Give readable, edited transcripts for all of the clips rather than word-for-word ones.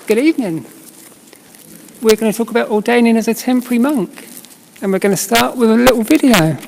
Good evening. We're going to talk about ordaining as a temporary monk, and we're going to start with a little video.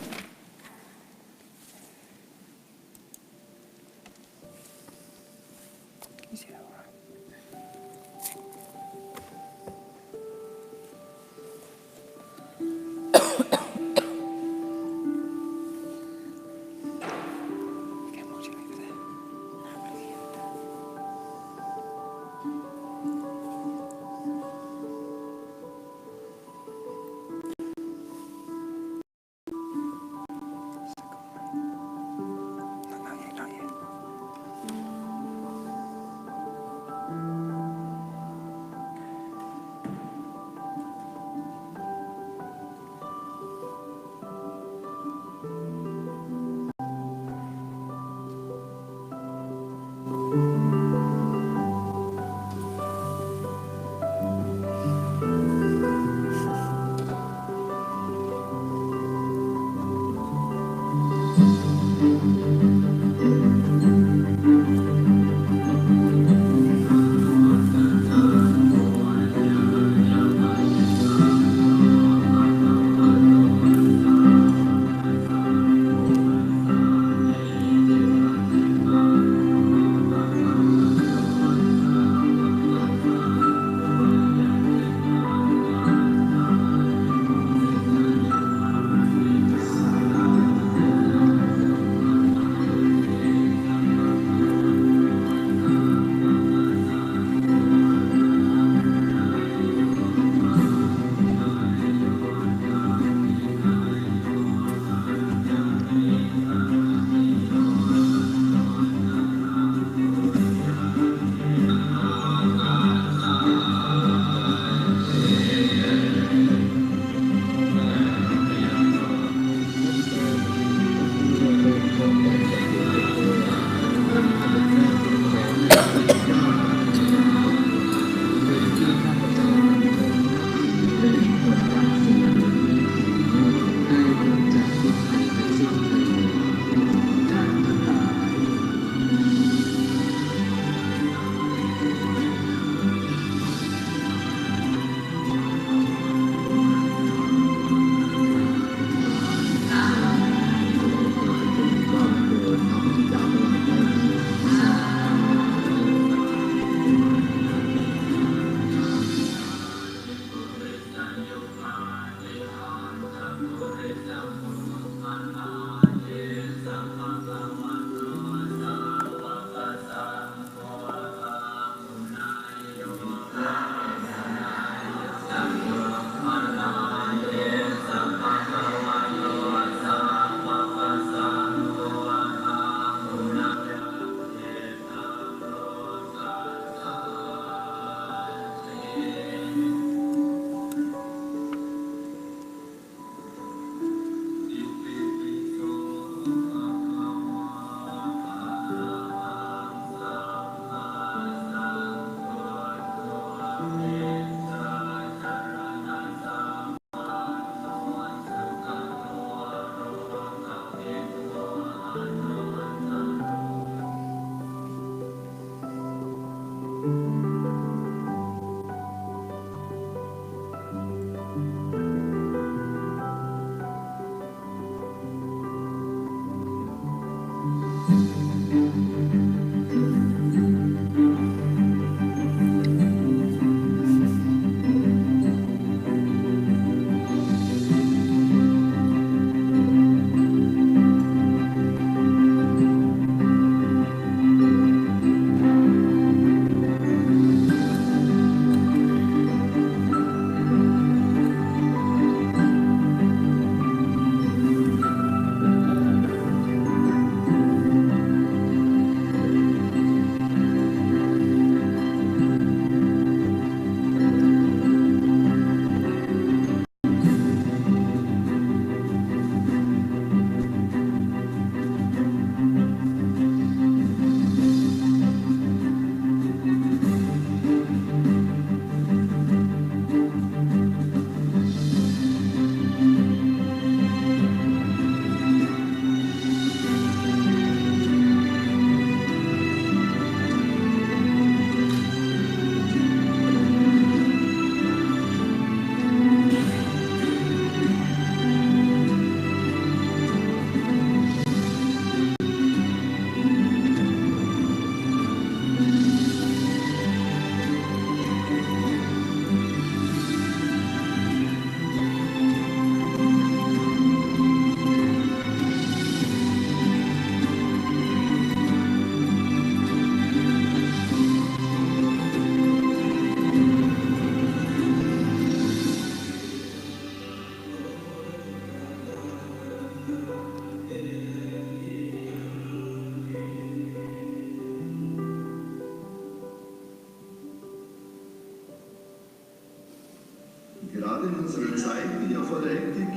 liebevolle Ethik,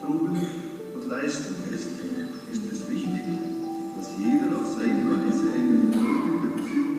Tun und Leisten ist, ist es wichtig, dass jeder auf seine Weise eine gute Beziehung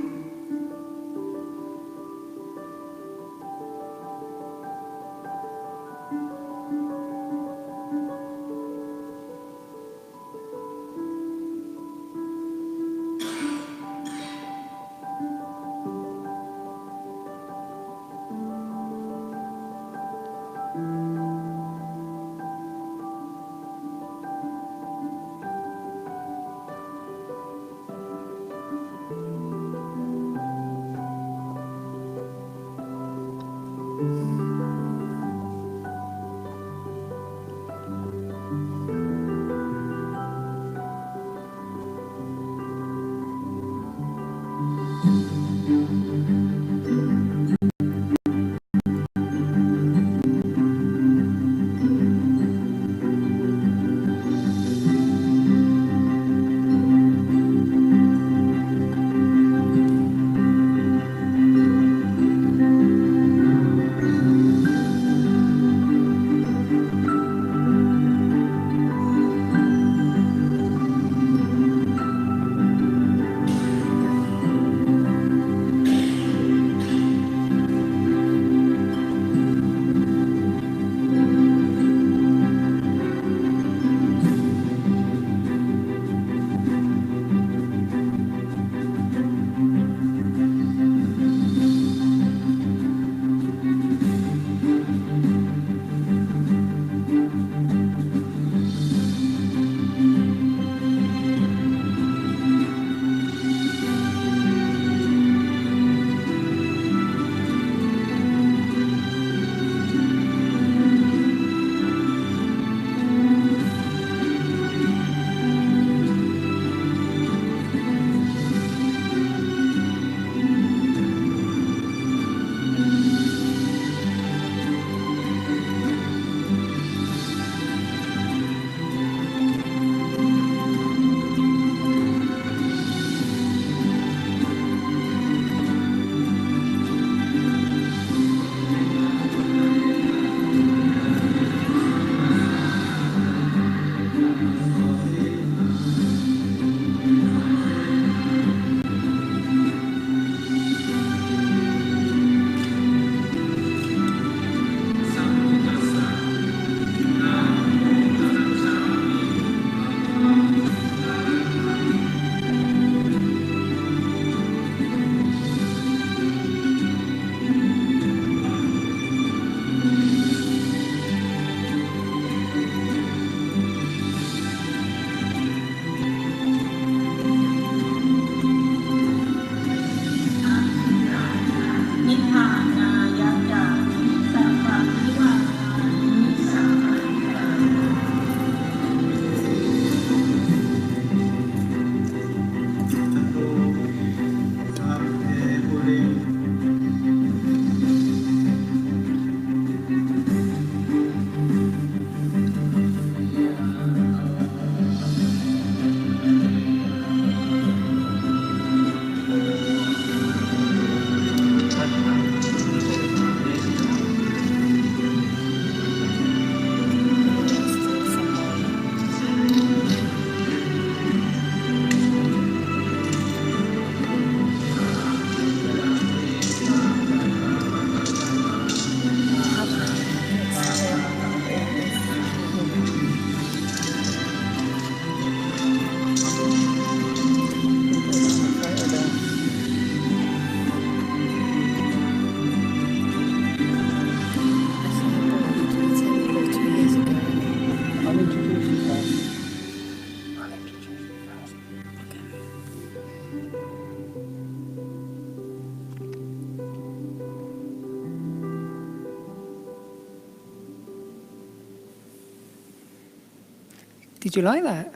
Did you like that?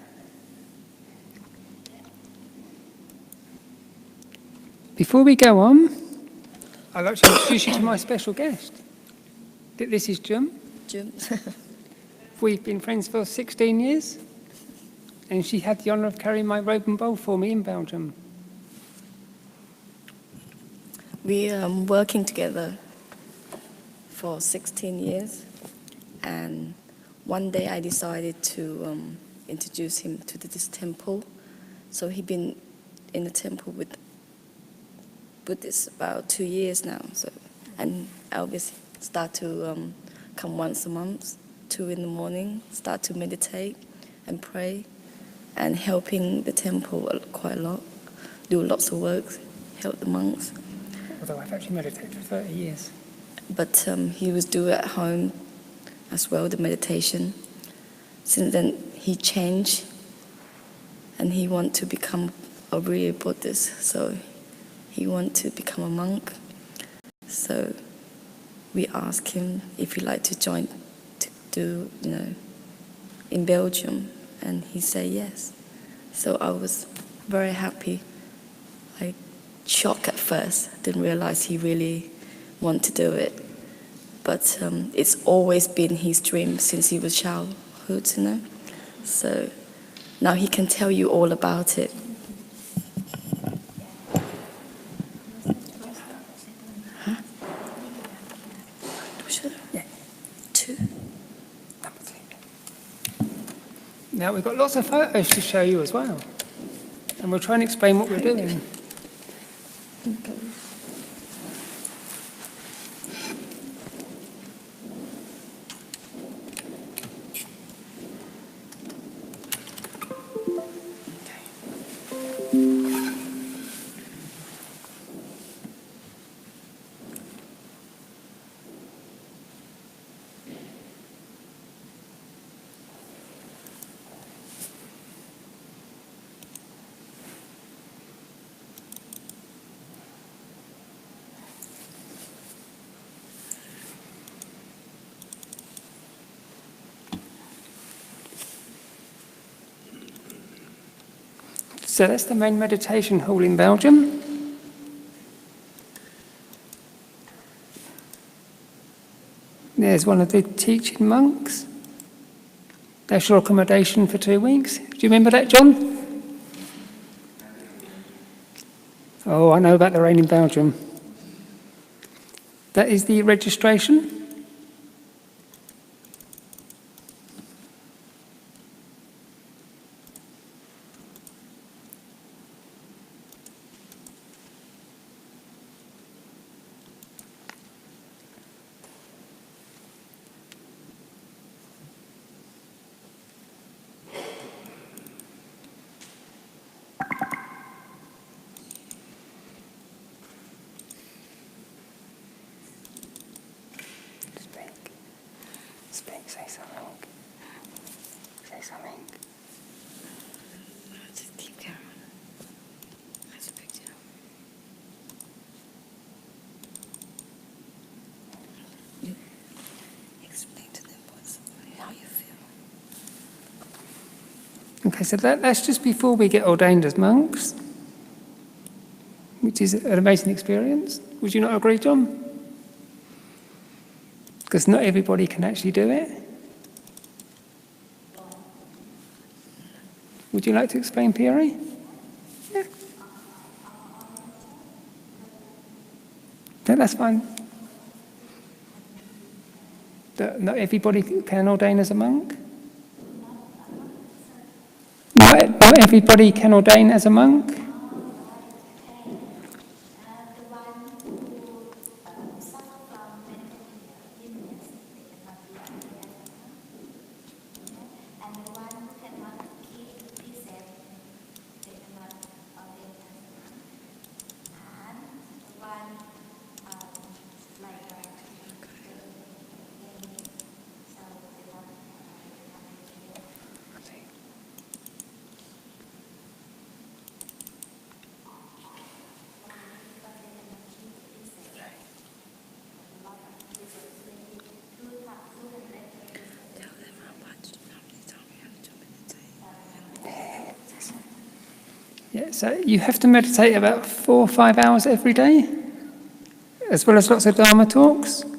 Before we go on, I'd like to introduce you to my special guest. This is Jim. Jim. We've been friends for 16 years, and she had the honour of carrying my robe and bowl for me in Belgium. We working together for 16 years, and one day I decided to introduce him to this temple. So he'd been in the temple with Buddhists about 2 years now. And Elvis started to come once a month, 2 in the morning, start to meditate and pray, and helping the temple quite a lot, do lots of work, help the monks. Although I've actually meditated for 30 years. But he was doing at home as well, the meditation. Since then, he changed, and he wanted to become a real Buddhist. So he wanted to become a monk. So we asked him if he'd like to join to do, in Belgium, and he said yes. So I was very happy. I shocked at first, didn't realize he really wanted to do it. But it's always been his dream since he was childhood, So now he can tell you all about it. Huh? Yeah. 2. Now we've got lots of photos to show you as well. And we'll try and explain what we're doing. Okay. So that's the main meditation hall in Belgium. There's one of the teaching monks. That's your accommodation for 2 weeks. Do you remember that, John? Oh, I know about the rain in Belgium. That is the registration. Speak, say something. Say something. Just keep going. That's a picture. You explain to them how you feel. Okay, so that's just before we get ordained as monks, which is an amazing experience. Would you not agree, John? Because not everybody can actually do it. Would you like to explain, Pierre? Yeah. No, that's fine. Not everybody can ordain as a monk? Not everybody can ordain as a monk? Yeah, so you have to meditate about 4 or 5 hours every day, as well as lots of Dhamma talks. Did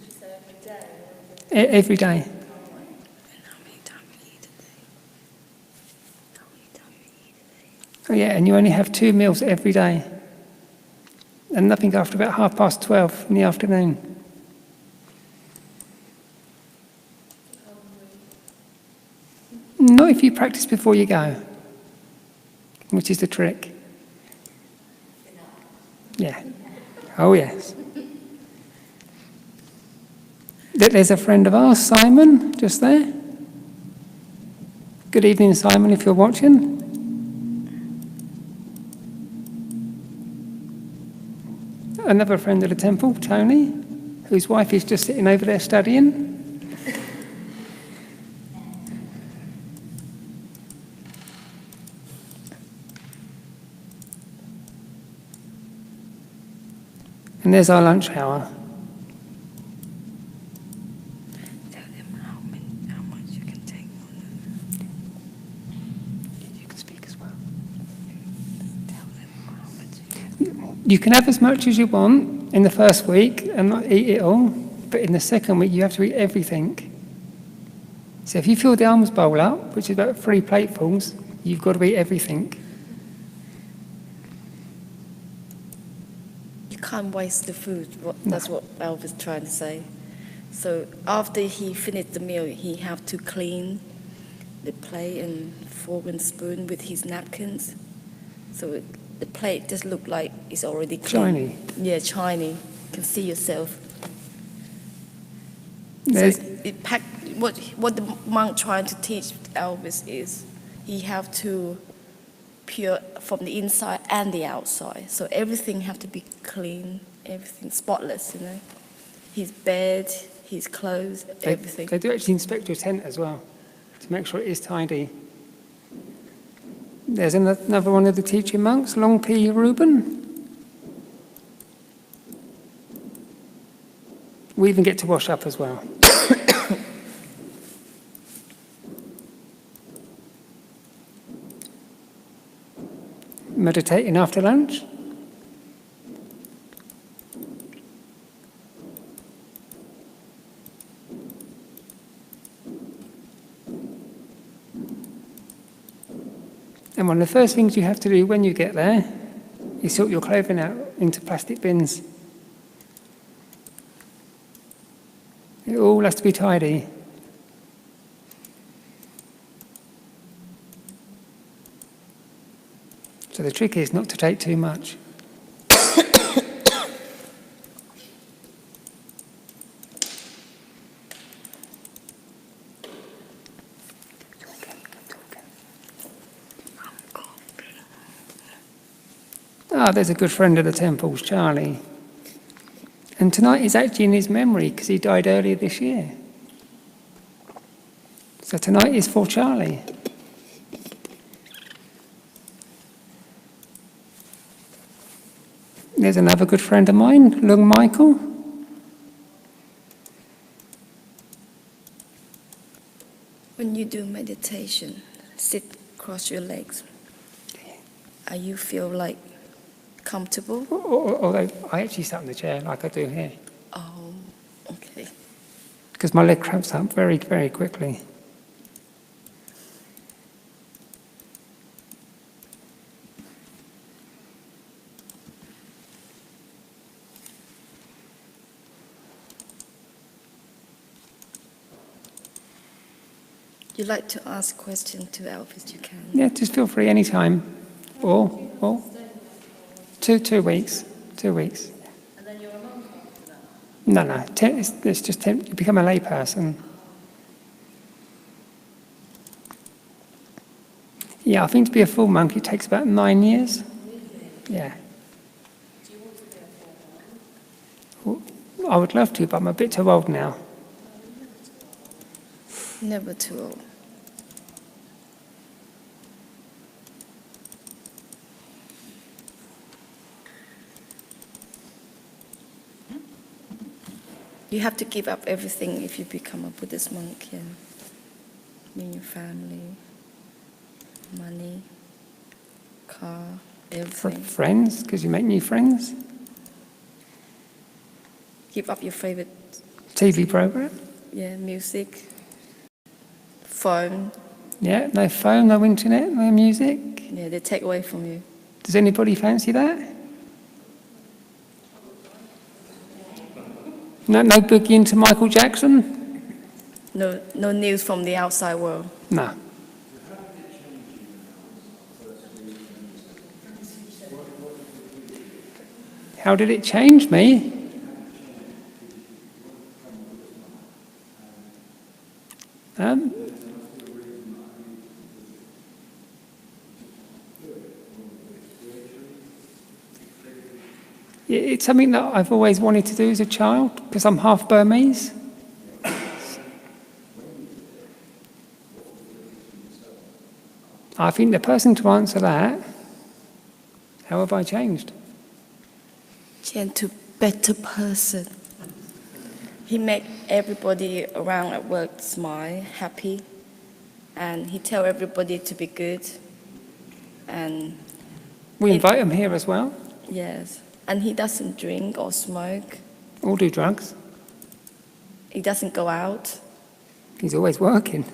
you say every day? Every day. And how many times you eat a day? How many times you eat a day? Oh yeah, and you only have 2 meals every day. And nothing after about 12:30 in the afternoon. Not if you practice before you go, which is the trick. Yeah. Oh, yes. There's a friend of ours, Simon, just there. Good evening, Simon, if you're watching. Another friend of the temple, Tony, whose wife is just sitting over there studying. And there's our lunch hour. Tell them how much you can take. You can speak as well. Tell them how much. You can have as much as you want in the first week and not eat it all, but in the second week you have to eat everything. So if you fill the alms bowl up, which is about 3 platefuls, you've got to eat everything. You can't waste the food. That's what Elvis trying to say. So after he finished the meal, he have to clean the plate and fork and spoon with his napkins. So the plate just look like it's already clean. Shiny. Yeah, shiny. You can see yourself. There's, So what the monk trying to teach Elvis is he have to pure from the inside and the outside. So everything have to be clean, everything spotless, you know. His bed, his clothes, everything. They do actually inspect your tent as well, to make sure it is tidy. There's another one of the teaching monks, Long P. Reuben. We even get to wash up as well. Meditating after lunch. And one of the first things you have to do when you get there is sort your clothing out into plastic bins. It all has to be tidy. So the trick is not to take too much. There's a good friend of the temple's, Charlie. And tonight is actually in his memory because he died earlier this year. So tonight is for Charlie. There's another good friend of mine, Lung Michael. When you do meditation, sit cross your legs. Are you feel like comfortable? Although I actually sat in the chair like I do here. Oh, okay. Because my leg cramps up very, very quickly. You like to ask questions to Elvis, you can. Yeah, just feel free anytime. Or 2 weeks. 2 weeks. And then you're a monk after that? No. It's just you become a lay person. Yeah, I think to be a full monk it takes about 9 years. Yeah. Do you want to be a full monk? I would love to, but I'm a bit too old now. Never too old. You have to give up everything if you become a Buddhist monk, yeah. Your family, money, car, everything. Friends, because you make new friends. Give up your favorite, TV program. yeah, music, phone. Yeah, no phone, no internet, no music. Yeah, they take away from you. Does anybody fancy that? No boogie into Michael Jackson? No news from the outside world. No. How did it change me? It's something that I've always wanted to do as a child, because I'm half Burmese. I think the person to answer that, how have I changed? Change to better person. He make everybody around at work smile, happy, and he tell everybody to be good. And We invite him here as well, yes, and he doesn't drink or smoke. or do drugs. He doesn't go out. He's always working.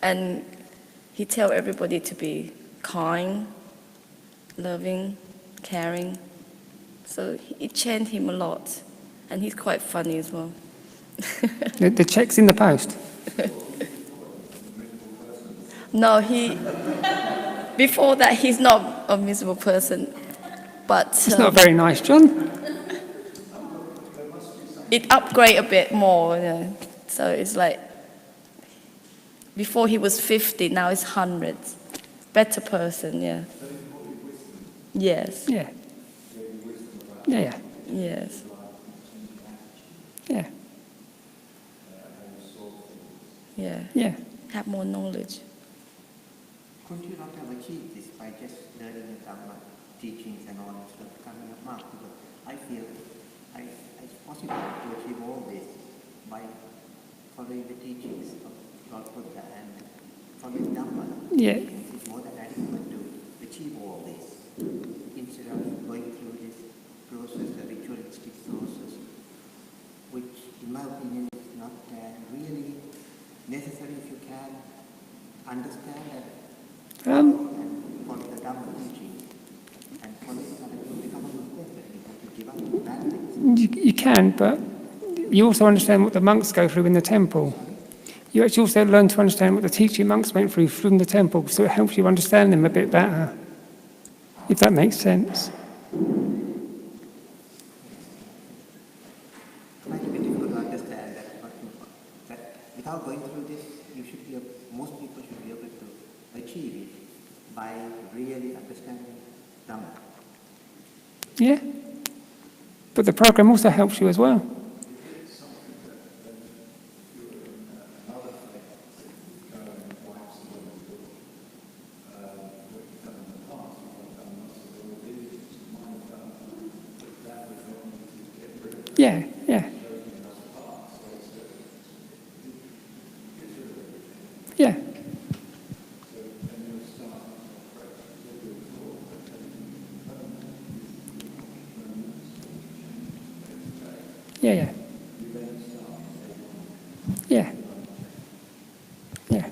And he tell everybody to be kind, loving, caring. So it changed him a lot. And he's quite funny as well. The check's in the post. No, before that, he's not a miserable person. But It's not very nice, John. it upgrade a bit more. You know. So it's like, before he was 50, now it's 100. Better person, yeah. Yes. Yeah. Yeah. Yes. Yeah. Yeah. Yeah. Have more knowledge. Could you not have achieved this by just learning the Dhamma teachings and all instead of becoming a monk? Because I feel it's possible to achieve all this by following the teachings of Lord Buddha and following Dhamma. Yeah. It's more than adequate to achieve all this instead of going through this process, the ritualistic process, which in my opinion is not really necessary if you can understand and follow the Dhamma teaching and follow it and you become a good person. You have to give up bad things. You can, but you also understand what the monks go through in the temple. You actually also learn to understand what the teaching monks went through from the temple, so it helps you understand them a bit better, if that makes sense. It might be difficult to understand that without going through this, most people should be able to achieve it by really understanding Dhamma. Yeah. But the program also helps you as well. Yeah, yeah. Yeah. Yeah, yeah. Yeah. Yeah.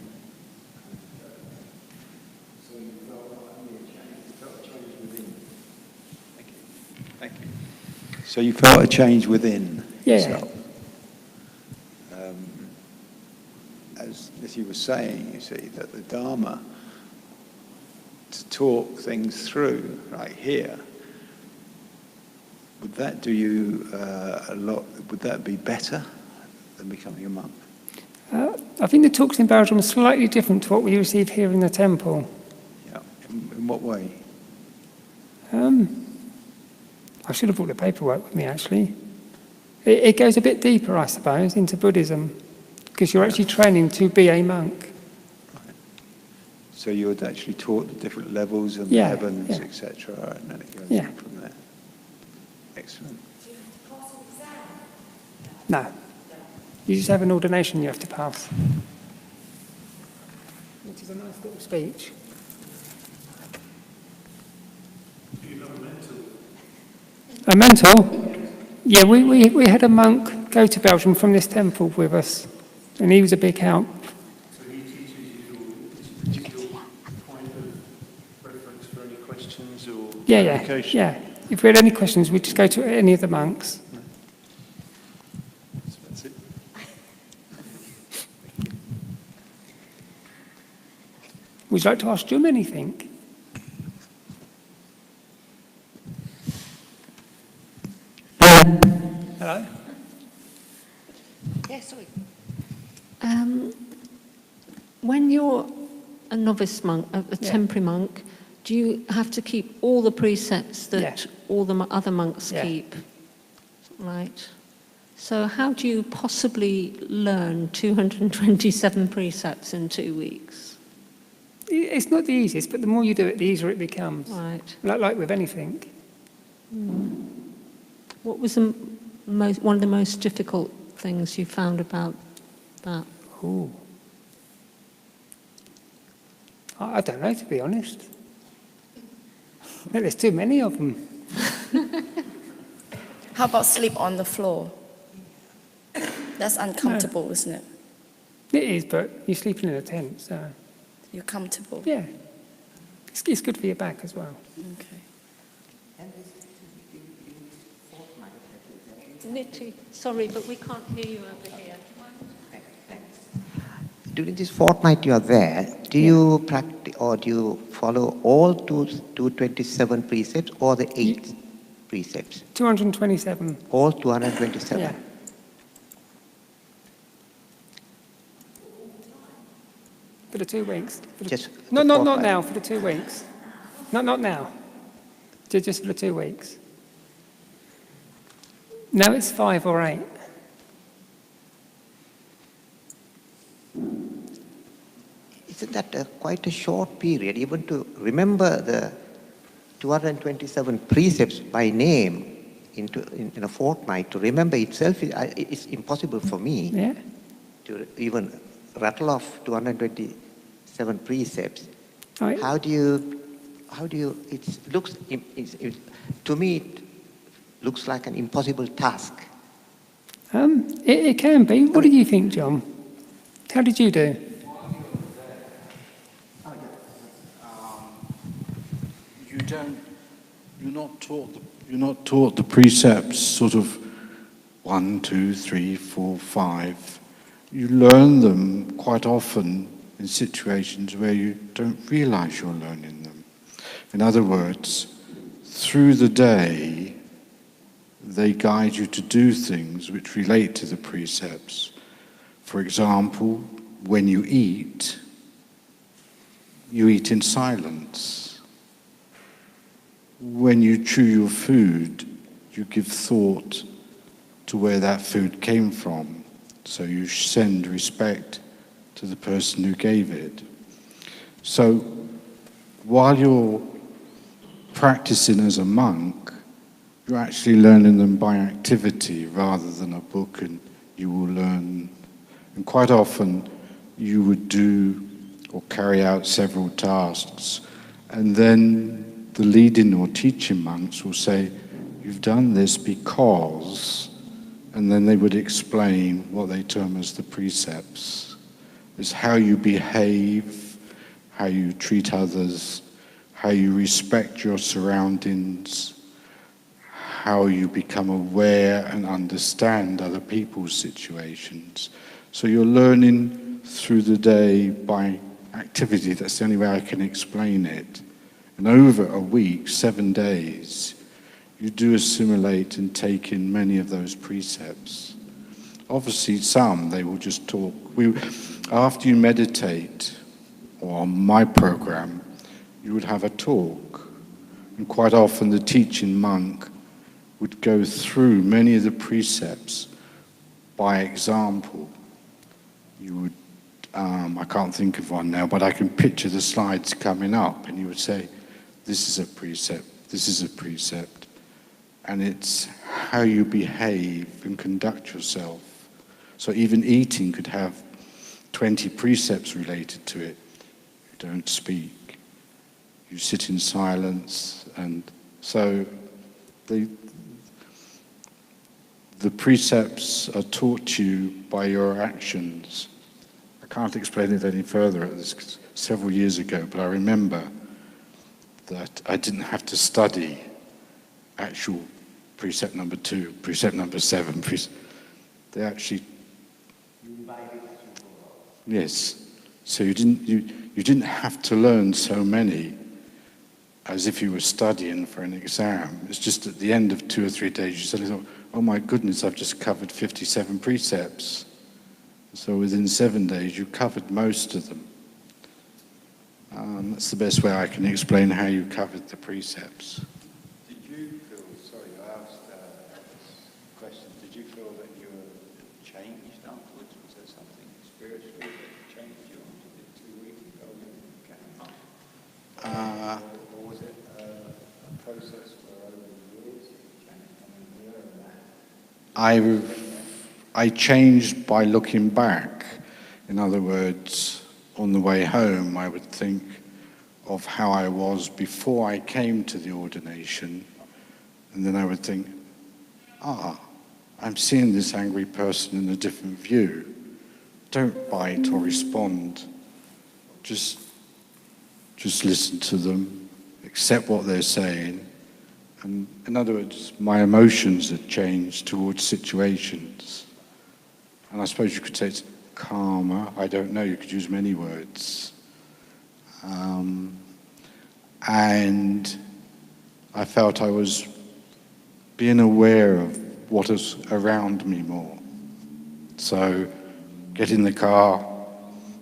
Thank you. So you felt a change within Yeah. yourself. As you were saying, you see, that the Dharma, to talk things through right here, would that do you a lot, would that be better than becoming a monk? I think the talks in Belgium are slightly different to what we receive here in the temple. Yeah. In what way? I should have brought the paperwork with me, actually. It goes a bit deeper, I suppose, into Buddhism, because you're actually training to be a monk. Right. So you're actually taught the different levels and Yeah, heavens, yeah. etc., and then it goes Yeah. on from there. Excellent. Do you have to pass an exam? No. You just have an ordination you have to pass. Which is a nice little speech. A mental? Yeah, we had a monk go to Belgium from this temple with us, and he was a big help. So he teaches you your point of reference for any questions or Yeah. clarification? If we had any questions, we'd just go to any of the monks. So that's it. Would you like to ask Jim anything? Hello. Yeah, sorry. When you're a novice monk, a temporary monk, do you have to keep all the precepts that all the other monks keep? Right. So how do you possibly learn 227 precepts in 2 weeks? It's not the easiest, but the more you do it, the easier it becomes. Right. Like with anything. What was one of the most difficult things you found about that? Ooh. I don't know, to be honest. There's too many of them. How about sleep on the floor? That's uncomfortable, isn't it? It is, but you're sleeping in a tent, so... You're comfortable. Yeah. It's good for your back as well. Okay. Nitty, sorry, but we can't hear you over here. During this fortnight you are there, do you practice or do you follow all 227 precepts or the 8 precepts? 227. All 227? Yeah. For the 2 weeks. Not now, for the 2 weeks. Not now. Just for the 2 weeks. Now it's 5 or 8. Isn't that quite a short period, even to remember the 227 precepts by name in a fortnight, to remember itself, it's impossible for me to even rattle off 227 precepts. Right. How do you, to me, it looks like an impossible task. It can be. What do you think, John? How did you do? You're not taught the precepts sort of 1, 2, 3, 4, 5. You learn them quite often in situations where you don't realize you're learning them. In other words, through the day, they guide you to do things which relate to the precepts. For example, when you eat in silence. When you chew your food, you give thought to where that food came from. So you send respect to the person who gave it. So while you're practicing as a monk, you're actually learning them by activity rather than a book, and you will learn. And quite often you would do or carry out several tasks, and then the leading or teaching monks will say, you've done this because, and then they would explain what they term as the precepts. It's how you behave, how you treat others, how you respect your surroundings, how you become aware and understand other people's situations. So you're learning through the day by activity. That's the only way I can explain it. And over a week, 7 days, you do assimilate and take in many of those precepts. Obviously, some, they will just talk. After you meditate, or on my program, you would have a talk. And quite often the teaching monk would go through many of the precepts by example. You would, I can't think of one now, but I can picture the slides coming up, and you would say, this is a precept, this is a precept. And it's how you behave and conduct yourself. So even eating could have 20 precepts related to it. You don't speak, you sit in silence, and so the precepts are taught you by your actions. I can't explain it any further. It was several years ago, but I remember that I didn't have to study actual precept number 2, precept number 7. They actually, yes. So you didn't have to learn so many, as if you were studying for an exam. It's just at the end of 2 or 3 days, you suddenly thought, oh my goodness, I've just covered 57 precepts. So within 7 days, you covered most of them. That's the best way I can explain how you covered the precepts. Did you feel, sorry, I asked this question, did you feel that you were changed afterwards? Was there something spiritually that changed you after the 2 weeks ago you came up? Or was it a process where over the years you changed? I changed by looking back. In other words, on the way home, I would think of how I was before I came to the ordination, and then I would think, I'm seeing this angry person in a different view. Don't bite or respond. Just listen to them, accept what they're saying. And in other words, my emotions had changed towards situations. And I suppose you could say it's calmer. I don't know, you could use many words. And I felt I was being aware of what is around me more. So get in the car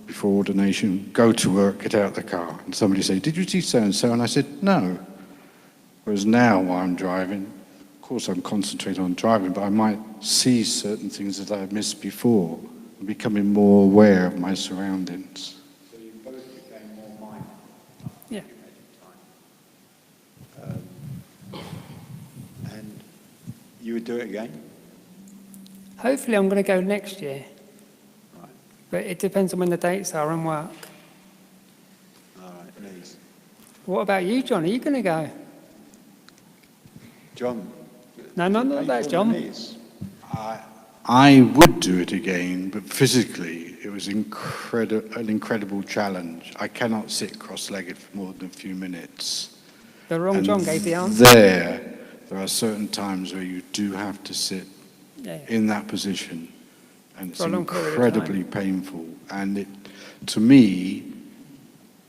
before ordination, go to work, get out of the car. And somebody say, did you see so-and-so? And I said, no. Whereas now while I'm driving, of course I'm concentrating on driving, but I might see certain things that I missed before. I'm becoming more aware of my surroundings. So you both became more mindful. Yeah. And you would do it again? Hopefully I'm going to go next year. Right. But it depends on when the dates are and work. All right, please. What about you, John? Are you going to go? John? No, not that, John. I would do it again, but physically it was an incredible challenge. I cannot sit cross-legged for more than a few minutes. The wrong And John gave the answer. There are certain times where you do have to sit Yeah. in that position, and it's For a long period of incredibly painful. And to me,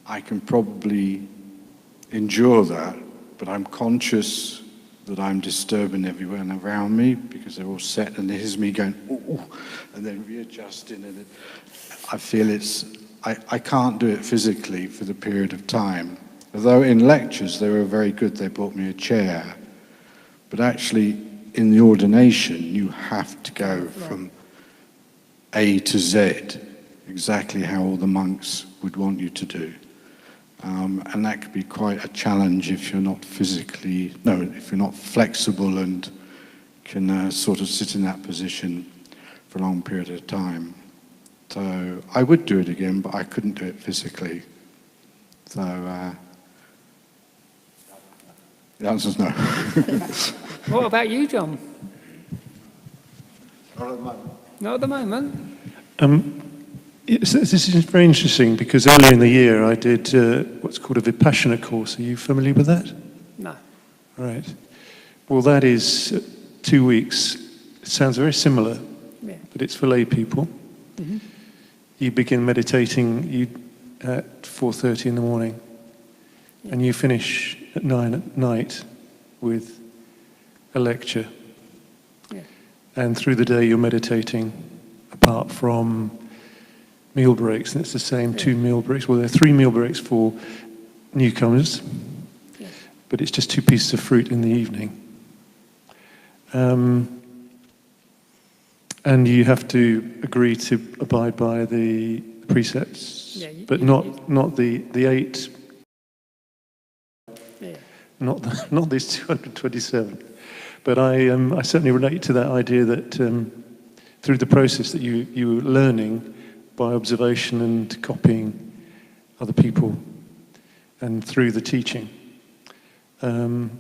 I can probably endure that, but I'm conscious that I'm disturbing everyone around me because they're all set, and here's me going, ooh, and then readjusting, and I feel I can't do it physically for the period of time. Although in lectures they were very good, they brought me a chair, but actually in the ordination you have to go from A to Z, exactly how all the monks would want you to do. And that could be quite a challenge if you're not if you're not flexible and can sort of sit in that position for a long period of time. So I would do it again, but I couldn't do it physically. So the answer's no. What about you, John? Not at the moment. Not at the moment. This is very interesting because earlier in the year I did what's called a Vipassana course. Are you familiar with that? No. Right. Well, that is 2 weeks. It sounds very similar, Yeah. but it's for lay people. Mm-hmm. You begin meditating at 4:30 in the morning, and you finish at 9 at night with a lecture. Yeah. And through the day you're meditating apart from meal breaks, and it's the same 2 meal breaks. Well, there are 3 meal breaks for newcomers, but it's just 2 pieces of fruit in the evening. And you have to agree to abide by the precepts, but not the 8, not these 227. But I certainly relate to that idea that through the process that you were learning by observation and copying other people, and through the teaching. And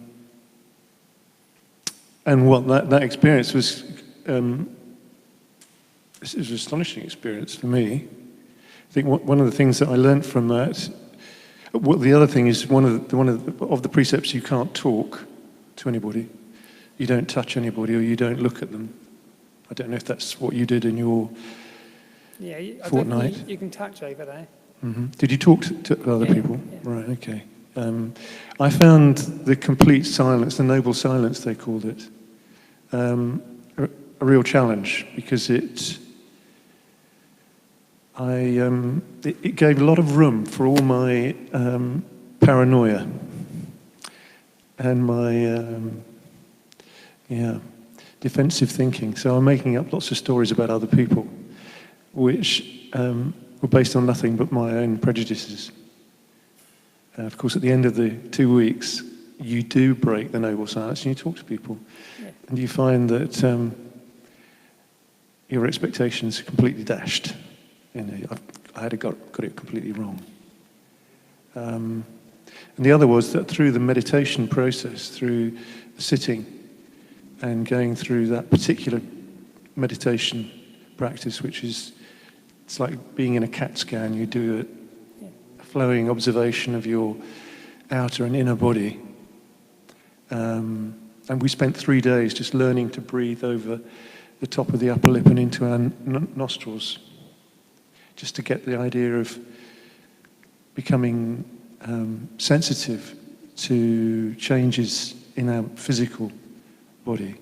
what that experience was, it was an astonishing experience for me. I think one of the things that I learned from that, well, the other thing is one of the precepts, you can't talk to anybody. You don't touch anybody, or you don't look at them. I don't know if that's what you did in your Yeah, fortnight. you can touch over there. Mm-hmm. Did you talk to other people? Yeah. Right, okay. I found the complete silence, the noble silence they called it, a real challenge, because it gave a lot of room for all my paranoia and my defensive thinking. So I'm making up lots of stories about other people, which were based on nothing but my own prejudices. Of course, at the end of the 2 weeks, you do break the noble silence and you talk to people. Yeah. And you find that your expectations are completely dashed. You know, I had got it completely wrong. And the other was that through the meditation process, through the sitting and going through that particular meditation practice, which is, it's like being in a CAT scan. You do a flowing observation of your outer and inner body. And we spent 3 days just learning to breathe over the top of the upper lip and into our nostrils, just to get the idea of becoming sensitive to changes in our physical body.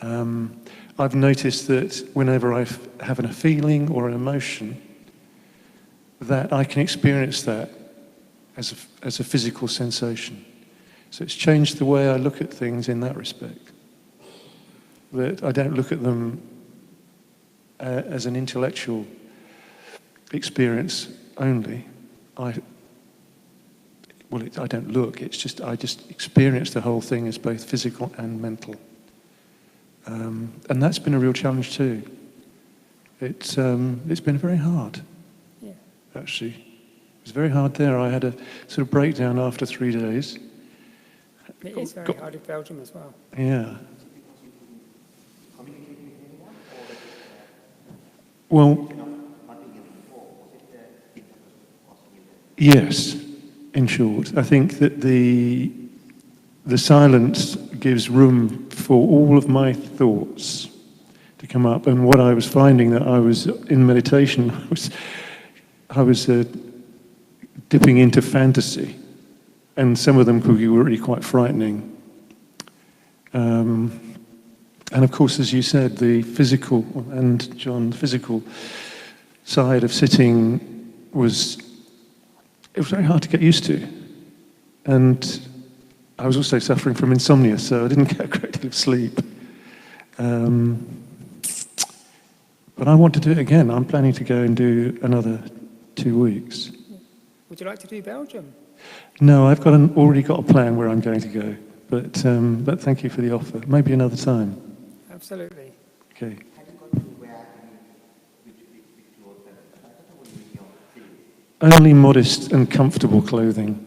I've noticed that whenever I have a feeling or an emotion, that I can experience that as a physical sensation. So it's changed the way I look at things in that respect. That I don't look at them as an intellectual experience only. I don't look, it's just, I just experience the whole thing as both physical and mental. And that's been a real challenge too. It's been very hard, actually. It was very hard there. I had a sort of breakdown after 3 days. It is very hard in Belgium as well. Yeah. Well, yes, in short. I think that the silence gives room for all of my thoughts to come up. And what I was finding, that I was in meditation, I was dipping into fantasy. And some of them could be really quite frightening. And of course, as you said, the physical, and John, the physical side of sitting was very hard to get used to. And I was also suffering from insomnia, so I didn't get a great deal of sleep. But I want to do it again. I'm planning to go and do another 2 weeks. Would you like to do Belgium? No, I've already got a plan where I'm going to go. But thank you for the offer. Maybe another time. Absolutely. Okay. Only modest and comfortable clothing.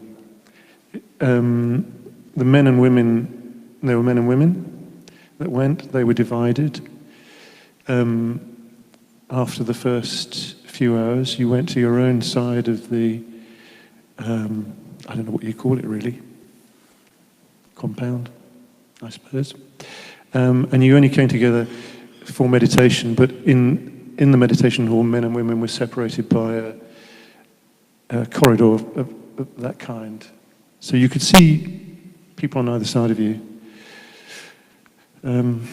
The men and women, there were men and women that went. They were divided. After the first few hours, you went to your own side of the, I don't know what you call it really, compound, I suppose. And you only came together for meditation, but in the meditation hall, men and women were separated by a corridor of that kind. So you could see people on either side of you. And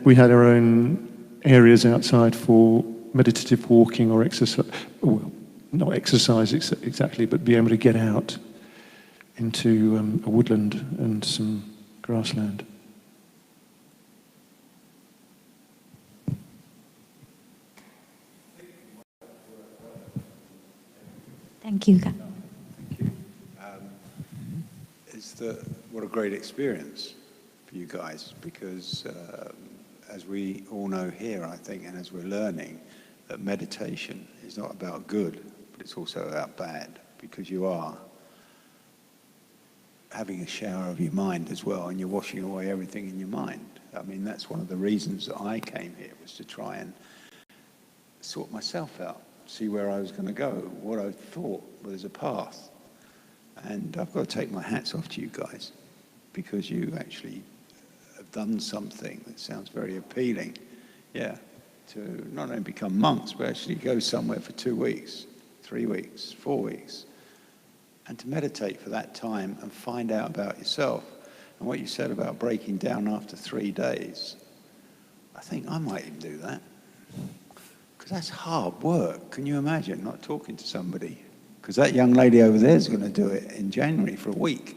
we had our own areas outside for meditative walking or exercise. Well, not exercise exactly, but be able to get out into a woodland and some grassland. Thank you. Thank you. What a great experience for you guys, because as we all know here, I think, and as we're learning, that meditation is not about good, but it's also about bad, because you are having a shower of your mind as well, and you're washing away everything in your mind. I mean, that's one of the reasons that I came here, was to try and sort myself out, see where I was going to go, what I thought was a path. And I've got to take my hats off to you guys, because you actually have done something that sounds very appealing, to not only become monks, but actually go somewhere for 2 weeks, 3 weeks, 4 weeks, and to meditate for that time and find out about yourself. And what you said about breaking down after 3 days, I think I might even do that. Because that's hard work. Can you imagine not talking to somebody? Because that young lady over there is going to do it in January for a week.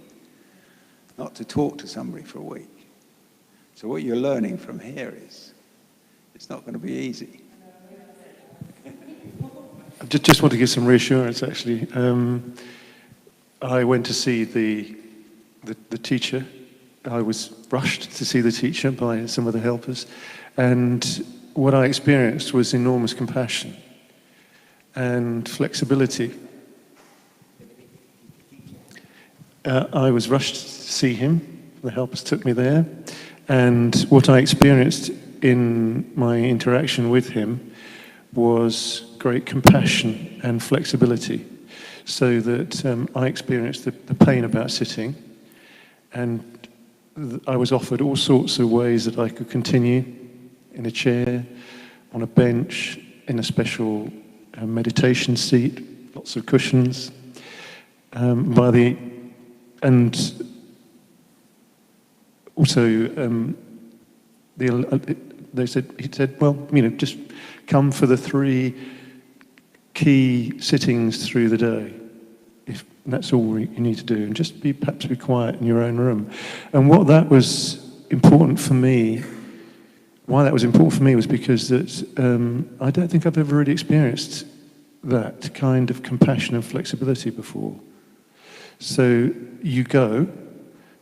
Not to talk to somebody for a week. So what you're learning from here is, it's not going to be easy. I just want to give some reassurance, actually. I went to see the teacher. I was rushed to see the teacher by some of the helpers. And what I experienced was enormous compassion and flexibility. I was rushed to see him. The helpers took me there. And what I experienced in my interaction with him was great compassion and flexibility, so that I experienced the pain about sitting, and I was offered all sorts of ways that I could continue, in a chair, on a bench, in a special meditation seat, lots of cushions. He said, well, just come for the 3 key sittings through the day. If that's all you need to do, and just perhaps be quiet in your own room. And what that was important for me, why that was important for me was because I don't think I've ever really experienced that kind of compassion and flexibility before. So you go,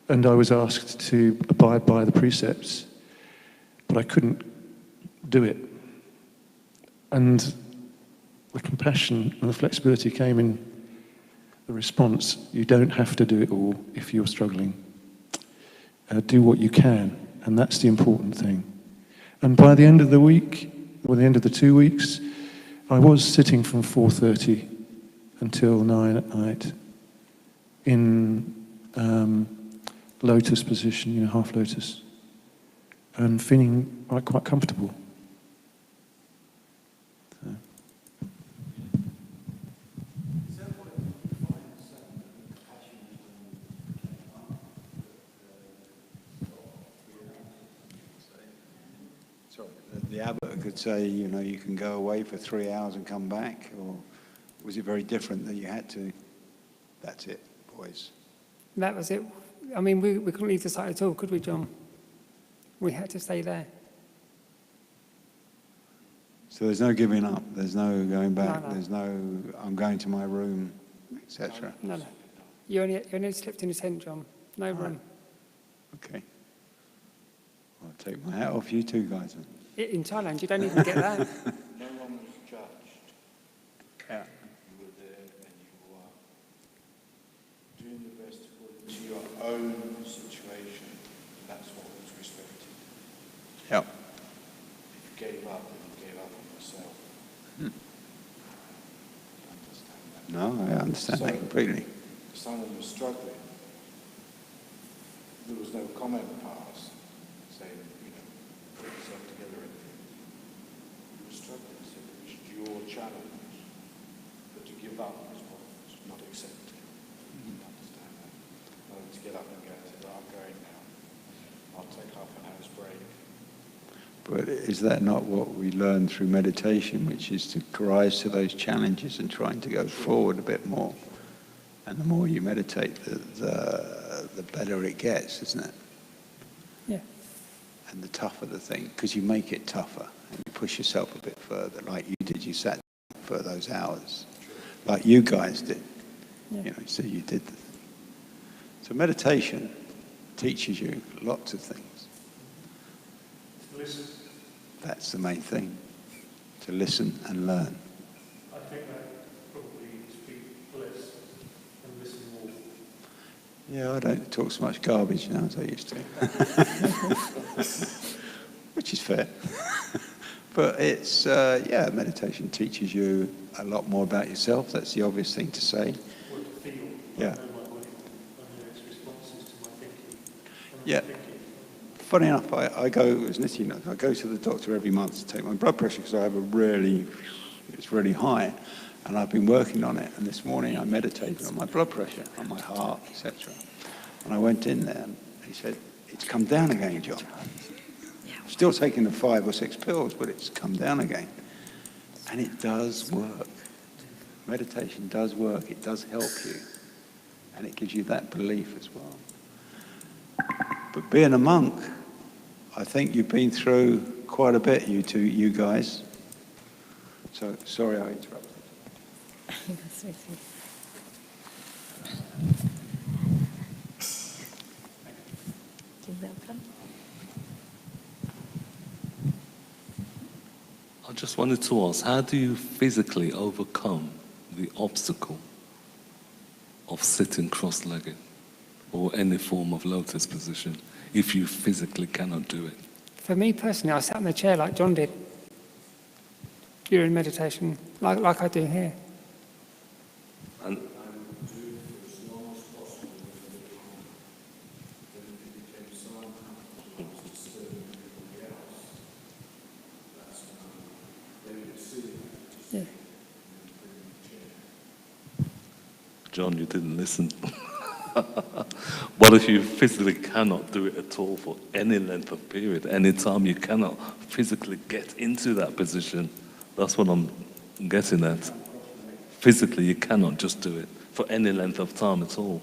and I was asked to abide by the precepts, but I couldn't do it. And the compassion and the flexibility came in the response. You don't have to do it all if you're struggling. Do what you can, and that's the important thing. And by the end of the week, or the end of the 2 weeks, I was sitting from 4:30 until 9 at night in lotus position, half lotus, and feeling quite comfortable. The abbot could say, you can go away for 3 hours and come back, or was it very different that you had to? That's it, boys. That was it. I mean, we couldn't leave the site at all, could we, John? We had to stay there. So there's no giving up, there's no going back, No. there's no, I'm going to my room, etc. No. You only slept in a tent, John. No room. Okay. I'll take my hat off you two guys. In Thailand, you don't even get that. No one was judged. Yeah. You were there and you were doing the best according to your own situation. That's what was respected. Yeah. If you gave up, then you gave up on yourself. You understand that? No, I understand that completely. If someone was struggling, there was no comment passed saying, put yourself together or anything. You were struggling, so it was your challenge. But to give up was not accepted. You understand that? To get up and go, I'm going now. I'll take half an hour's break. But is that not what we learn through meditation, which is to rise to those challenges and trying to go forward a bit more? And the more you meditate, the better it gets, isn't it? Yeah. And the tougher the thing, because you make it tougher and you push yourself a bit further, like you did. You sat for those hours, like you guys did. Yeah. So you did. So meditation teaches you lots of things. Listen. That's the main thing, to listen and learn. I think that probably speak less and listen more. Yeah, I don't talk so much garbage now as I used to. Which is fair. But it's, meditation teaches you a lot more about yourself. That's the obvious thing to say. What to feel. Yeah. I know my body. I know its responses to my thinking. Yeah. Funny enough, I go, as Nitty knows, I go to the doctor every month to take my blood pressure because I have it's really high. And I've been working on it, and this morning I meditated on my blood pressure, on my heart, etc. And I went in there, and he said, it's come down again, John. Still taking the 5 or 6 pills, but it's come down again. And it does work. Meditation does work. It does help you. And it gives you that belief as well. But being a monk, I think you've been through quite a bit, you guys. So, sorry I interrupted. I just wanted to ask, how do you physically overcome the obstacle of sitting cross-legged or any form of lotus position if you physically cannot do it? For me personally, I sat in the chair like John did during meditation, like I do here. And Yeah. John, you didn't listen. What if you physically cannot do it at all for any length of period? Any time you cannot physically get into that position? That's what I'm getting at. Physically, you cannot just do it for any length of time at all.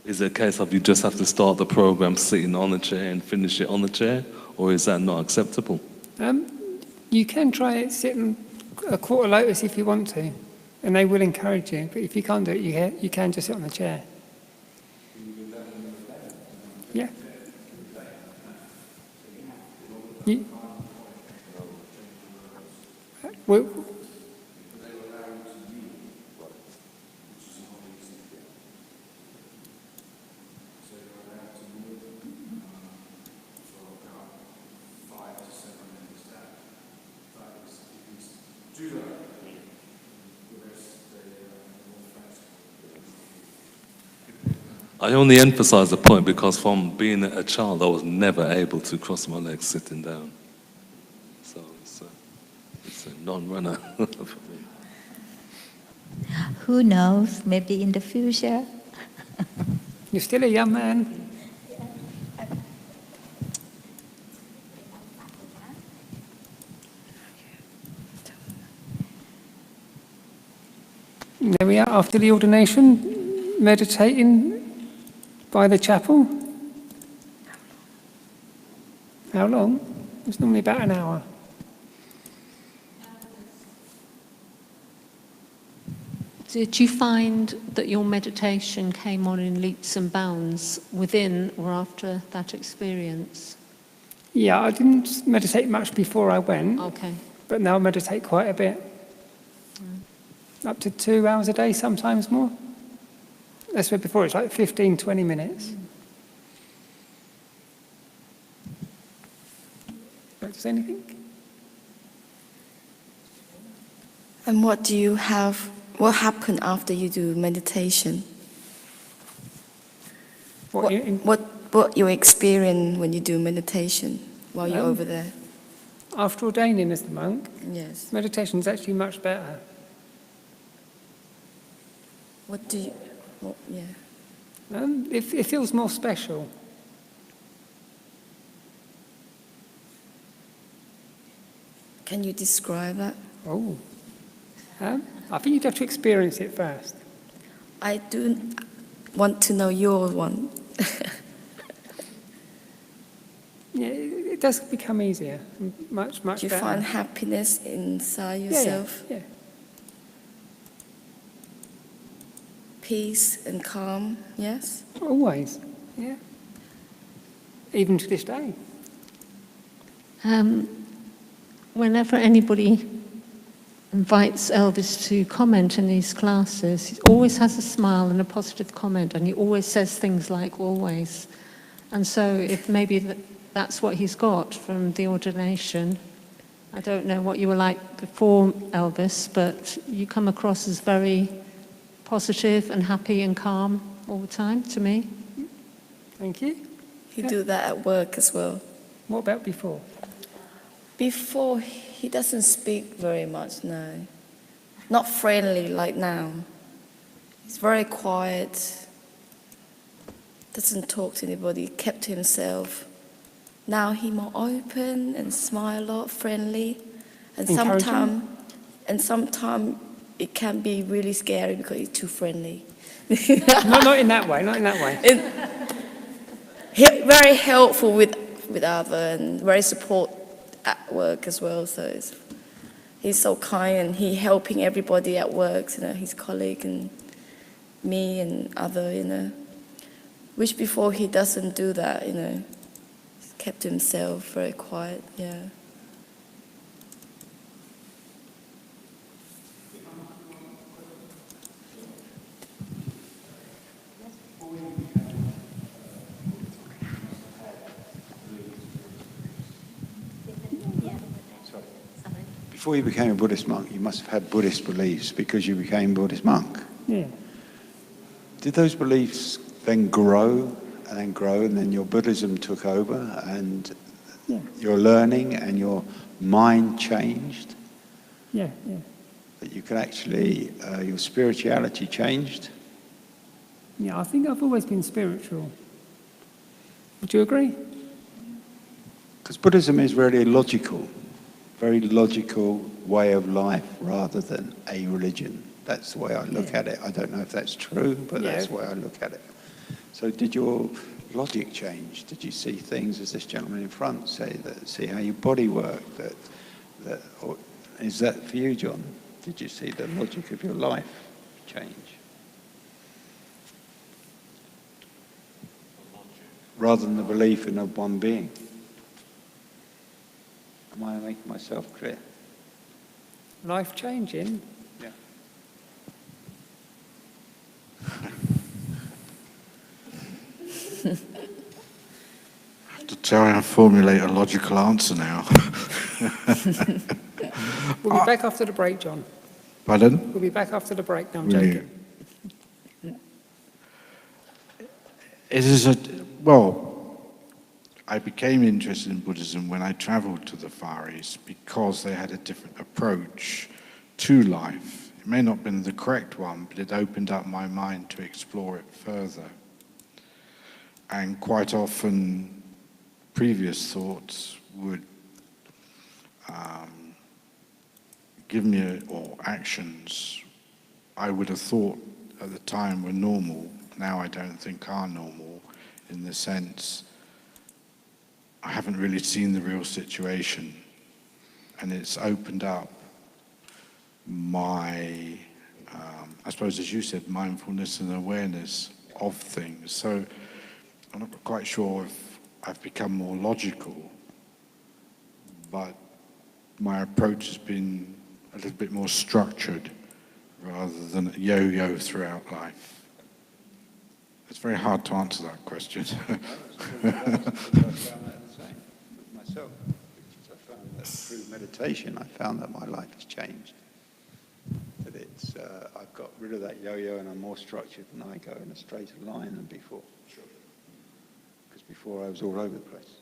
Is it a case of you just have to start the program sitting on a chair and finish it on the chair? Or is that not acceptable? You can try it sitting a quarter lotus if you want to, and they will encourage you. But if you can't do it, you can just sit on the chair. Yeah. Well, I only emphasize the point because from being a child, I was never able to cross my legs sitting down. So it's a non-runner for me. Who knows, maybe in the future. you're still a young man. There we are, after the ordination, meditating by the chapel. How long? It's normally about an hour. Did you find that your meditation came on in leaps and bounds within or after that experience? Yeah, I didn't meditate much before I went, Okay. but now I meditate quite a bit. Up to 2 hours a day, sometimes more. That's where before it's like 15, 20 minutes. Does anything? And what happened after you do meditation? What you experience when you do meditation while you're over there? After ordaining as the monk, Yes. meditation is actually much better. It feels more special. Can you describe that? Oh. I think you'd have to experience it first. I do want to know your one. Yeah, it does become easier, much Do you better. find happiness inside yourself? Yeah. Peace and calm, yes? Always, yeah. Even to this day. Whenever anybody invites Elvis to comment in these classes, he always has a smile and a positive comment, and he always says things like always. And so if maybe that's what he's got from the ordination. I don't know what you were like before, Elvis, but you come across as very positive and happy and calm all the time to me. Thank you. You do that at work as well. What about before? Before, he doesn't speak very much, no. not friendly like now. He's very quiet, doesn't talk to anybody, kept to himself. Now he's more open and smile a lot, friendly. And Encouraging? sometimes it can be really scary because he's too friendly. Not in that way, not in that way. Very helpful with others and very support at work as well. So he's so kind and he helping everybody at work, his colleague and me and other, Which before he doesn't do that, He's kept himself very quiet, yeah. Before you became a Buddhist monk, you must have had Buddhist beliefs because you became a Buddhist monk. Yeah. Did those beliefs then grow and then your Buddhism took over and your learning and your mind changed? Yeah. That you could actually, your spirituality changed? Yeah, I think I've always been spiritual. Would you agree? Because Buddhism is really logical, very logical way of life rather than a religion. That's the way I look at it. I don't know if that's true, but that's the way I look at it. So did your logic change? Did you see things, as this gentleman in front see how your body worked? Or is that for you, John? Did you see the logic of your life change? Rather than the belief in a one being. Am I making myself clear? Life changing? Yeah. To try and formulate a logical answer now. We'll be back after the break, John. Pardon? We'll be back after the break. No, I'm Will joking. It is I became interested in Buddhism when I traveled to the Far East because they had a different approach to life. It may not have been the correct one, but it opened up my mind to explore it further. And quite often, previous thoughts would give me, or actions I would have thought at the time were normal, now I don't think are normal, in the sense I haven't really seen the real situation, and it's opened up my, I suppose as you said, mindfulness and awareness of things. So I'm not quite sure if I've become more logical, but my approach has been a little bit more structured rather than a yo-yo throughout life. It's very hard to answer that question. Myself, I found that through meditation, I found that my life has changed. That it's, I've got rid of that yo-yo and I'm more structured and I go in a straighter line than before. Sure. Because before I was all over the place.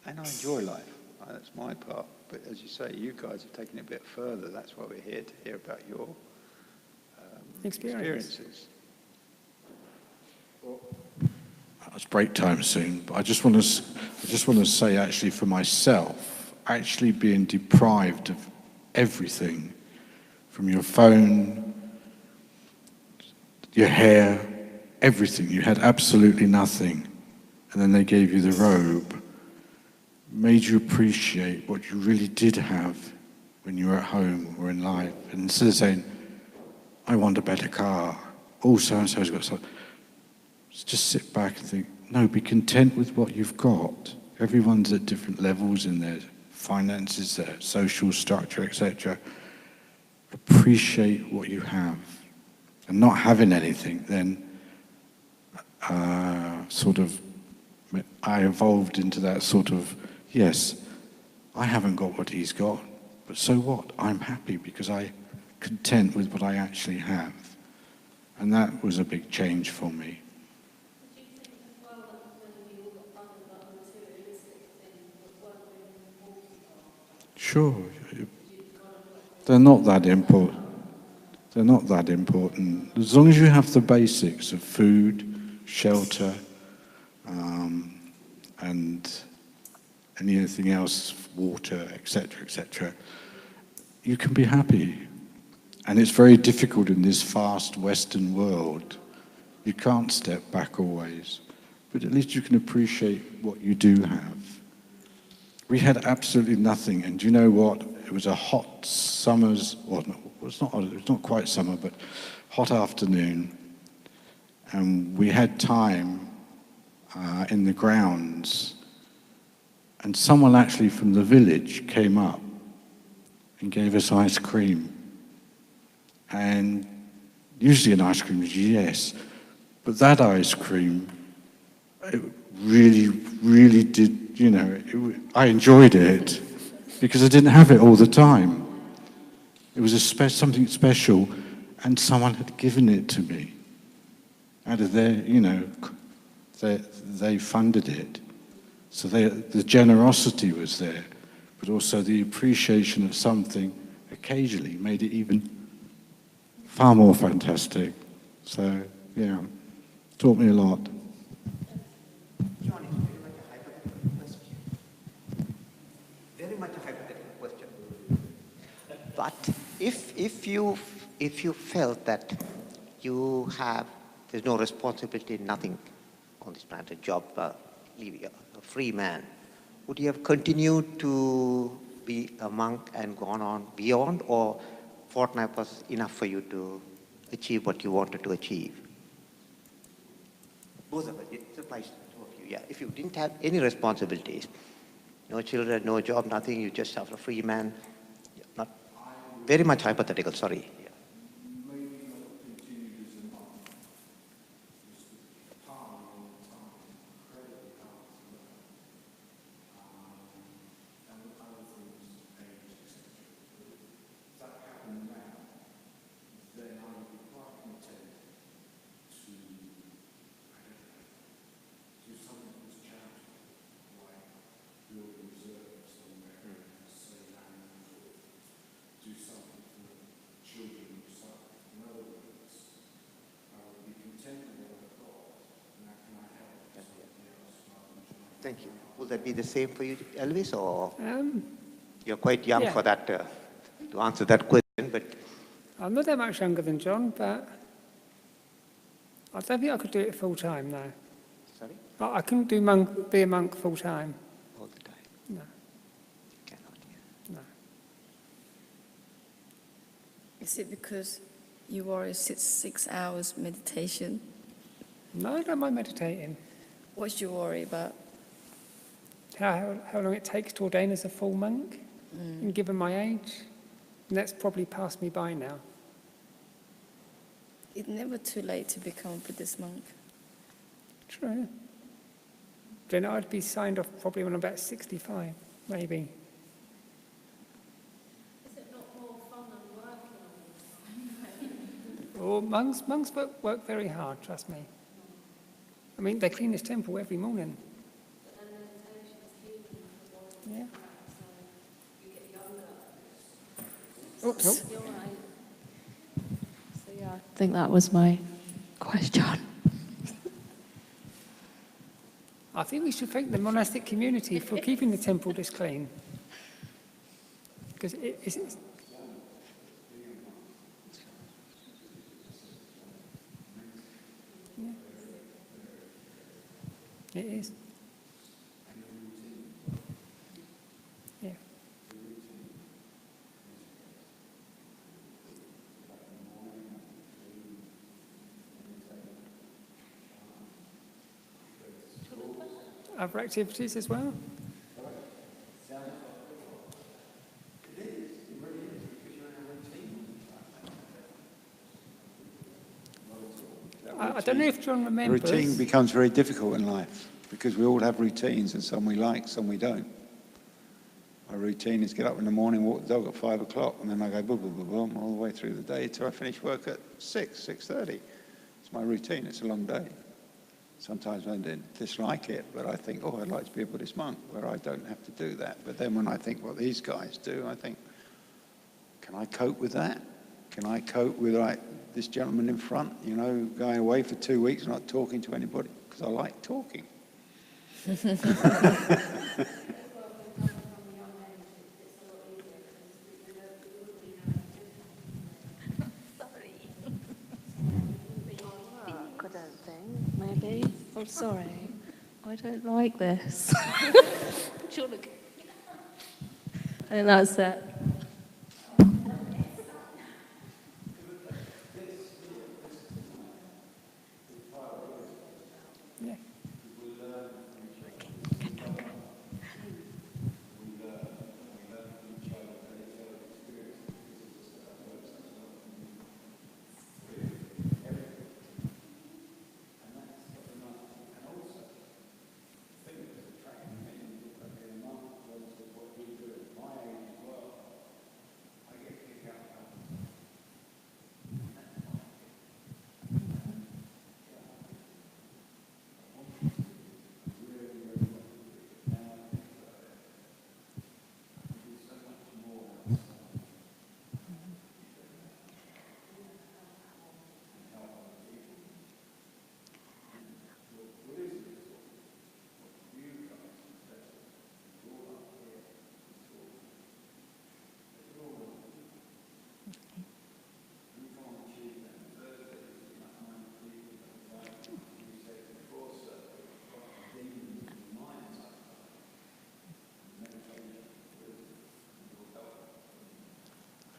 And I enjoy life. That's my part. But as you say, you guys have taken it a bit further. That's why we're here, to hear about your experiences. It's break time soon, but I just want to say, actually, for myself, actually being deprived of everything, from your phone, your hair, everything. You had absolutely nothing, and then they gave you the robe, made you appreciate what you really did have when you were at home or in life. And instead of saying, I want a better car, oh, so-and-so's got something, just sit back and think, no, be content with what you've got. Everyone's at different levels in their finances, their social structure, etc. Appreciate what you have. And not having anything, then I evolved into that sort of, yes, I haven't got what he's got, but so what? I'm happy because I'm content with what I actually have. And that was a big change for me. Sure. They're not that important. They're not that important. As long as you have the basics of food, shelter, and anything else, water, etc., you can be happy. And it's very difficult in this fast Western world. You can't step back always, but at least you can appreciate what you do have. We had absolutely nothing, and do you know what? It was a hot summer's, well, it's not quite summer, but hot afternoon, and we had time in the grounds, and someone actually from the village came up and gave us ice cream. And usually an ice cream is yes, but that ice cream, it really did, you know, I enjoyed it because I didn't have it all the time. It was something special, and someone had given it to me. Out of their, you know, they funded it. So the generosity was there, but also the appreciation of something occasionally made it even far more fantastic. So, yeah, taught me a lot. John, it's very much a hypothetical question. But if you felt that there's no responsibility, nothing on this planet, a job, leaving a free man, would you have continued to be a monk and gone on beyond, or fortnight was enough for you to achieve what you wanted to achieve? Both of it applies to both of you. Yeah, if you didn't have any responsibilities, no children, no job, nothing, you just have a free man. Yeah, not very much hypothetical. Sorry. Yeah. Thank you. Will that be the same for you, Elvis, or you're quite young for that to answer that question? But I'm not that much younger than John, but I don't think I could do it full time now. sorry, I couldn't be a monk full time. all the time. No, You cannot. Yeah. no. Is it because you already sit 6 hours meditation? No, I don't mind meditating. What's your worry about? How long it takes to ordain as a full monk, and given my age, and that's probably passed me by now. It's never too late to become a Buddhist monk. True. Then I'd be signed off probably when I'm about 65, maybe. Is it not more fun than working all Or monks work very hard, trust me. I mean, they clean this temple every morning. But then meditation is healing for one Yeah. so you get younger. Oops. You're right. So yeah, I think that was my question. I think we should thank the monastic community for keeping the temple this clean. Because it's yeah. It is. Yeah. Other activities as well? I don't know if John remembers. Routine becomes very difficult in life because we all have routines, and some we like, some we don't. My routine is get up in the morning, walk the dog at 5 o'clock, and then I go boom, boom, boom, boom, all the way through the day till I finish work at 6:30. It's my routine. It's a long day. Sometimes I dislike it, but I think, oh, I'd like to be a Buddhist monk where I don't have to do that. But then when I think what these guys do, I think, can I cope with that? Can I cope with like this gentleman in front, you know, going away for 2 weeks, not talking to anybody? Because I like talking. Maybe. Oh, sorry. I don't like this. I think that's it. Yeah.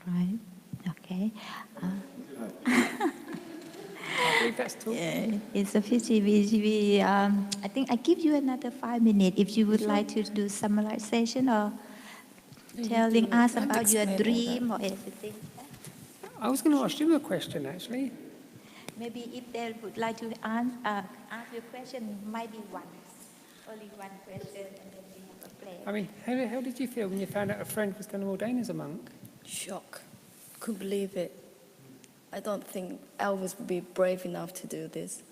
Right. Okay. I believe that's talking. Yeah, it's a pity. I think I give you another 5 minutes if you would like to do summarization or telling us about your dream or everything. I was going to ask you a question, actually. Maybe if they would like to ask your question, might be only one question, and then we have a play. I mean, how did you feel when you found out a friend was going to ordain as a monk? Shock. Couldn't believe it. I don't think Elvis would be brave enough to do this.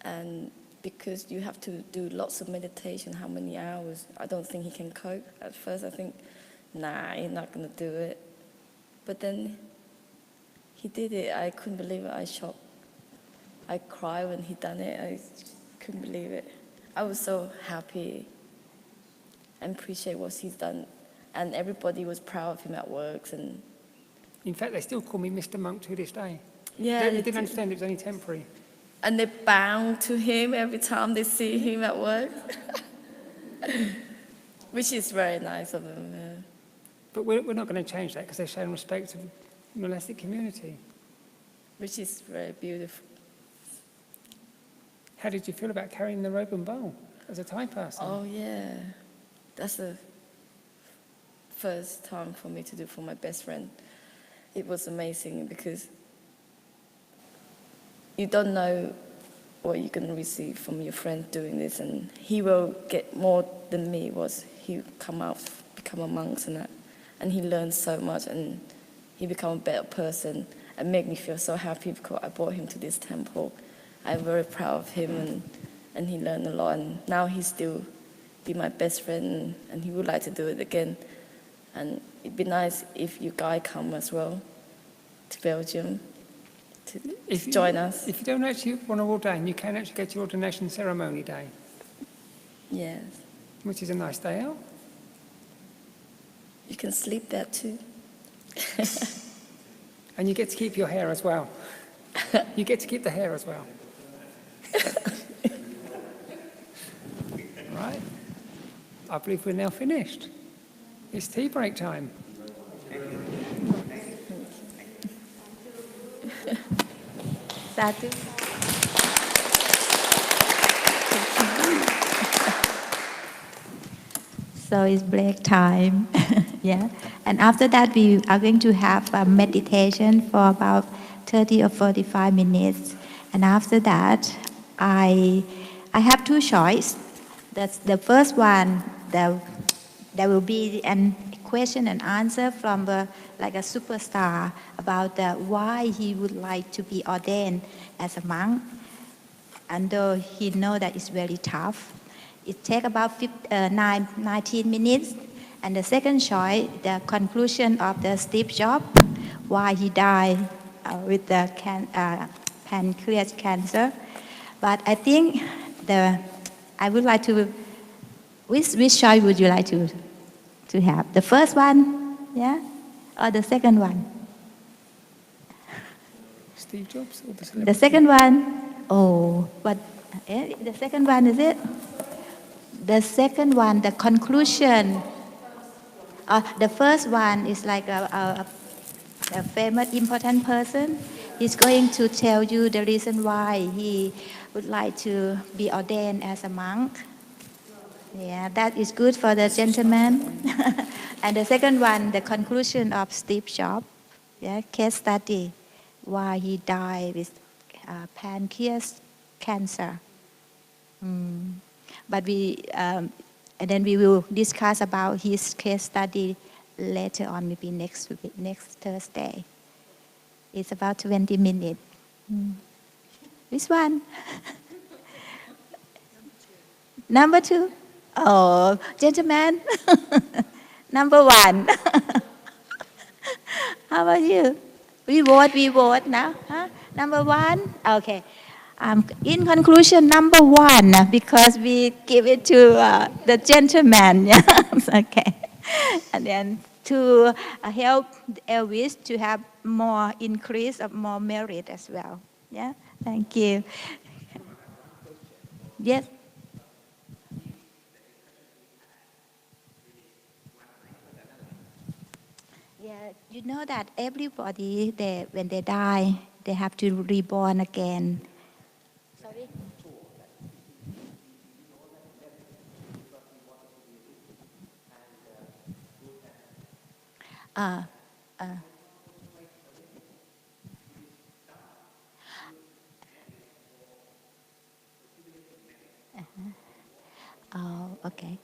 And because you have to do lots of meditation, how many hours, I don't think he can cope. At first I think, nah, he's not going to do it. But then he did it. I couldn't believe it. I shocked. I cried when he done it. I couldn't believe it. I was so happy and appreciate what he's done. And everybody was proud of him at work. And In fact, they still call me Mr. Monk to this day. yeah, They didn't understand it was only temporary. And they bow to him every time they see him at work, which is very nice of them. Yeah. But we're not going to change that because they're showing respect to the monastic community. Which is very beautiful. How did you feel about carrying the robe and bowl as a Thai person? Oh yeah, that's the first time for me to do for my best friend. It was amazing because you don't know what you're going to receive from your friend doing this, and he will get more than me. He come out, become a monk and that, and he learned so much, and he become a better person, and make me feel so happy because I brought him to this temple. I'm very proud of him, and he learned a lot, and now he still be my best friend, and he would like to do it again. And it'd be nice if you guys come as well to Belgium to join us. If you don't actually want to ordain, you can actually go to your ordination ceremony day, Yes. which is a nice day out. You can sleep there too. And you get to keep your hair as well. You get to keep the hair as well. Right. I believe we're now finished. It's tea break time. Sadhu. So it's break time. Yeah. And after that, we are going to have a meditation for about 30 or 45 minutes. And after that, I have two choices. That's the first one. There will be a question and answer from like a superstar about why he would like to be ordained as a monk. And though he knows that it's very tough, it takes about 19 minutes. And the second choice, the conclusion of the Steve Jobs, why he died with the pancreas cancer. But I think I would like to, which choice would you like to have? The first one, yeah? Or the second one? Steve Jobs or the The celebrity? second one, oh, but the second one is it? The second one, the conclusion. The first one is like a famous, important person. He's going to tell you the reason why he would like to be ordained as a monk. Yeah, that is good for the gentleman. And the second one, the conclusion of Steve Jobs, yeah, case study, why he died with pancreas cancer. But and then we will discuss about his case study later on, maybe next Thursday. It's about 20 minutes. Which one? Number 2? Oh, gentlemen. Number 1. How about you? We vote now. Huh? Number 1? Okay. In conclusion, number 1, because we give it to the gentleman. Yeah? Okay. And then to help Elvis to have more increase of more merit as well. Yeah. Thank you. Yes. Yeah. You know that everybody, when they die, they have to reborn again. Sorry. Oh, okay.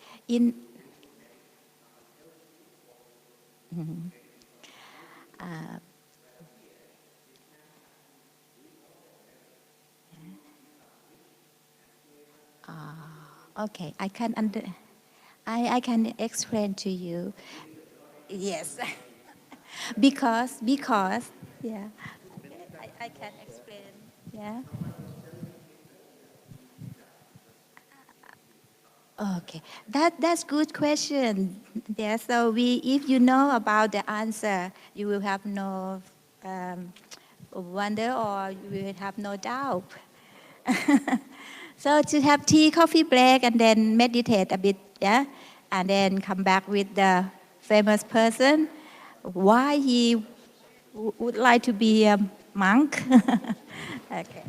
Okay, I can explain to you. Yes. because yeah, I can explain. Yeah. Okay, that's good question. Yeah, so if you know about the answer, you will have no wonder, or you will have no doubt. So to have tea, coffee break, and then meditate a bit, yeah, and then come back with the famous person, why he would like to be a monk. Okay.